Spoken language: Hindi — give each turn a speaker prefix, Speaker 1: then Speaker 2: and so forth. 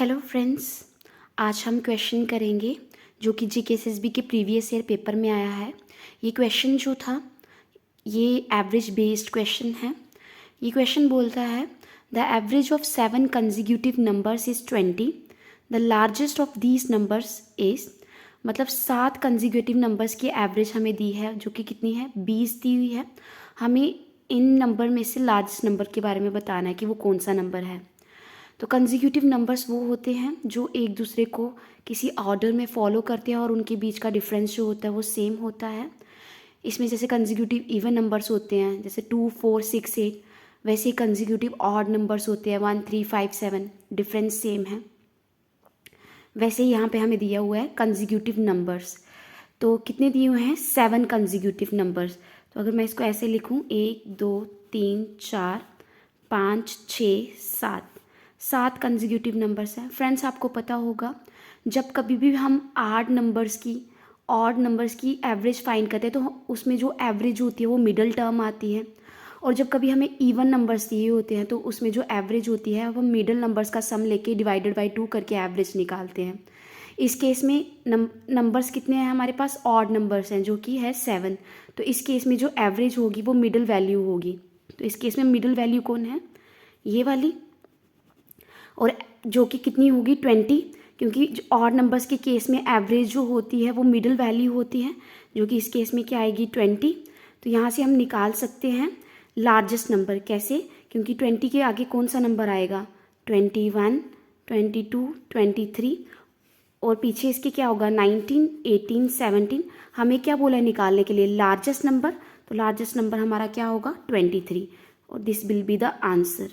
Speaker 1: हेलो फ्रेंड्स, आज हम क्वेश्चन करेंगे जो कि जीकेएसएसबी के प्रीवियस ईयर पेपर में आया है। ये क्वेश्चन जो था ये एवरेज बेस्ड क्वेश्चन है। ये क्वेश्चन बोलता है the average of 7 consecutive numbers is 20। The largest of these numbers is, मतलब 7 कंसेक्यूटिव नंबर्स की एवरेज हमें दी है जो कि कितनी है, 20 दी हुई है। हमें इन नंबर में से लार्जेस्ट नंबर के बारे में बताना है कि वो कौन सा नंबर है। तो कंसेक्यूटिव नंबर्स वो होते हैं जो एक दूसरे को किसी ऑर्डर में फॉलो करते हैं और उनके बीच का डिफरेंस जो होता है वो सेम होता है। इसमें जैसे कंसेक्यूटिव इवन नंबर्स होते हैं जैसे 2, 4, 6, 8, वैसे ही कंसेक्यूटिव ऑड नंबर्स होते हैं 1, 3, 5, 7, डिफरेंस सेम है। वैसे ही यहाँ पे हमें दिया हुआ है कंसेक्यूटिव नंबर्स। तो कितने दिए हुए हैं, 7 कंसेक्यूटिव नंबर्स। तो अगर मैं इसको ऐसे लिखूँ 1, 2, 3, 4, 5, 6, 7 कंसेक्यूटिव नंबर्स हैं। फ्रेंड्स, आपको पता होगा जब कभी भी हम ऑड नंबर्स की एवरेज फाइंड करते हैं तो उसमें जो एवरेज होती है वो मिडल टर्म आती है, और जब कभी हमें इवन नंबर्स दिए होते हैं तो उसमें जो एवरेज होती है वो मिडल नंबर्स का सम लेके डिवाइडेड बाई 2 करके एवरेज निकालते हैं। इस केस में नंबर्स कितने हैं हमारे पास, ऑड नंबर्स हैं जो कि है 7। तो इस केस में जो एवरेज होगी वो मिडल वैल्यू होगी। तो इस केस में मिडल वैल्यू कौन है, ये वाली, और जो कि कितनी होगी 20, क्योंकि ऑड नंबर्स के केस में एवरेज जो होती है वो मिडल वैल्यू होती है जो कि इस केस में क्या आएगी 20। तो यहाँ से हम निकाल सकते हैं लार्जेस्ट नंबर। कैसे, क्योंकि 20 के आगे कौन सा नंबर आएगा, 21, 22, 23, और पीछे इसके क्या होगा 19, 18, 17। हमें क्या बोला है निकालने के लिए, लार्जेस्ट नंबर। तो लार्जेस्ट नंबर हमारा क्या होगा 23, और this will be the answer.